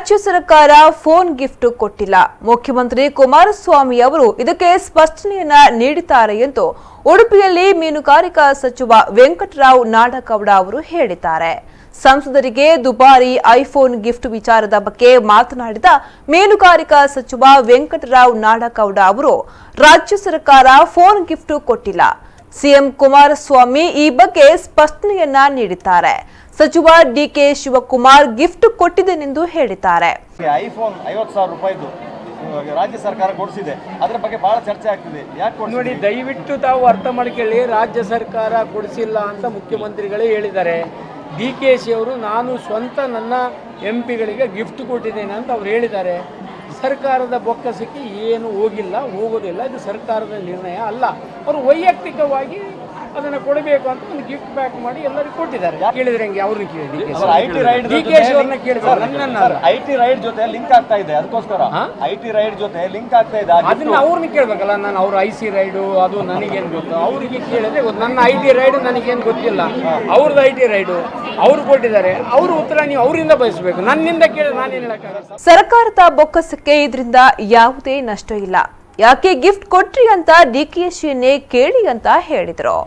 ರಾಜ್ಯ ಸರ್ಕಾರ phone gift ಕೊಟ್ಟಿಲ್ಲ. ಮುಖ್ಯಮಂತ್ರಿ ಕುಮಾರಸ್ವಾಮಿ ಅವರು ಇದಕ್ಕೆ ಸ್ಪಷ್ಟನೆಯನ್ನ ನೀಡಿದ್ದಾರೆ ಎಂದು ಉಡುಪಿಯಲ್ಲಿ ಮೀನುಗಾರಿಕಾ ಸಚಿವ ವೆಂಕಟರಾವ್ ನಾಡಗೌಡ ಅವರು ಹೇಳಿದ್ದಾರೆ. ಸಂಸದರಿಗೆ ದುಬಾರಿ ಐಫೋನ್ ಗಿಫ್ಟ್ ವಿಚಾರದ ಬಗ್ಗೆ ಮಾತನಾಡಿದ ಮೀನುಗಾರಿಕಾ ಸಚಿವ ವೆಂಕಟರಾವ್ ನಾಡಗೌಡ ಅವರು ರಾಜ್ಯ ಸರ್ಕಾರ ಫೋನ್ ಗಿಫ್ಟ್ ಕೊಟ್ಟಿಲ್ಲ. ಸಿಎಂ ಕುಮಾರಸ್ವಾಮಿ ಈ ಬಗ್ಗೆ ಸ್ಪಷ್ಟನೆಯನ್ನ ನೀಡಿದ್ದಾರೆ. ಸಚಿವ ಡಿಕೆ ಶಿವಕುಮಾರ್ ಗಿಫ್ಟ್ ಕೊಟ್ಟಿದ್ದೇನೆಂದು ಹೇಳಿದ್ದಾರೆ. ಐಫೋನ್ 50,000 ರೂಪಾಯಿದು ರಾಜ್ಯ ಸರ್ಕಾರ ಕೊಡಿಸಿದೆ, ಅದರ ಬಗ್ಗೆ ಬಹಳ ಚರ್ಚೆ ಆಗ್ತಿದೆ. ಯಾಕೆ ನೋಡಿ, ದಯವಿಟ್ಟು ತಾವು ಅರ್ಥ ಮಾಡ್ಕೊಳ್ಳಿ. ರಾಜ್ಯ ಸರ್ಕಾರ ಕೊಡಿಸಿಲ್ಲ ಅಂತ ಮುಖ್ಯಮಂತ್ರಿಗಳೇ ಹೇಳಿದ್ದಾರೆ. DKC ಅವರು ನಾನು ಸ್ವಂತ ನನ್ನ MP ಗಳಿಗೆ ಗಿಫ್ಟ್ ಕೊಟ್ಟಿದ್ದೇನೆ ಅಂತ ಅವ್ರು ಹೇಳಿದ್ದಾರೆ. ಸರ್ಕಾರದ ಬೊಕ್ಕಸಕ್ಕೆ ಏನು ಹೋಗಿಲ್ಲ, ಹೋಗೋದಿಲ್ಲ. ಇದು ಸರ್ಕಾರದ ನಿರ್ಣಯ ಅಲ್ಲ. ಅವರು ವೈಯಕ್ತಿಕವಾಗಿ ಅದನ್ನು ಕೊಡಬೇಕು ಅಂತ ಒಂದು ಗಿಫ್ಟ್ ಪ್ಯಾಕ್ ಮಾಡಿ ಎಲ್ಲರಿಗೂ ಕೊಟ್ಟಿದ್ದಾರೆ. ಕೇಳಿದ್ರೆ ಹೆಂಗೆ? ಅವ್ರನ್ನ ಕೇಳಿ, DKC ಅವ್ರನ್ನ ಕೇಳಿದ್ದಾರೆ. IT ರೈಡ್ ಜೊತೆ ಲಿಂಕ್ ಆಗ್ತಾ ಇದೆ, ಅದಕ್ಕೋಸ್ಕರ IT ರೈಡ್ ಜೊತೆ ಲಿಂಕ್ ಆಗ್ತಾ ಇದೆ. ಅದನ್ನ ಅವ್ರನ್ನ ಕೇಳ್ಬೇಕಲ್ಲ. ನಾನು ಅವ್ರ IC ರೈಡು ಅದು ನನಗೇನು ಗೊತ್ತು, ಅವರಿಗೆ ಕೇಳಿದ್ರೆ ಗೊತ್ತು. ನನ್ನ IT ರೈಡು ನನಗೇನು ಗೊತ್ತಿಲ್ಲ, ಅವ್ರದ್ದು IT ರೈಡು ಅವ್ರು ಕೊಟ್ಟಿದ್ದಾರೆ. ಅವ್ರ ಉತ್ತರ ನೀವು ಅವರಿಂದ ಬಯಸಬೇಕು, ನನ್ನಿಂದ ಕೇಳಿ ನಾನೇನು ಹೇಳಕ್ಕಾಗಲ್ಲ. ಸರ್ಕಾರದ ಬೊಕ್ಕಸಕ್ಕೆ ಇದರಿಂದ ಯಾವುದೇ ನಷ್ಟ ಇಲ್ಲ. ಯಾಕೆ ಗಿಫ್ಟ್ ಕೊಟ್ರಿ ಅಂತ DKCಯನ್ನೇ ಕೇಳಿ ಅಂತ ಹೇಳಿದ್ರು.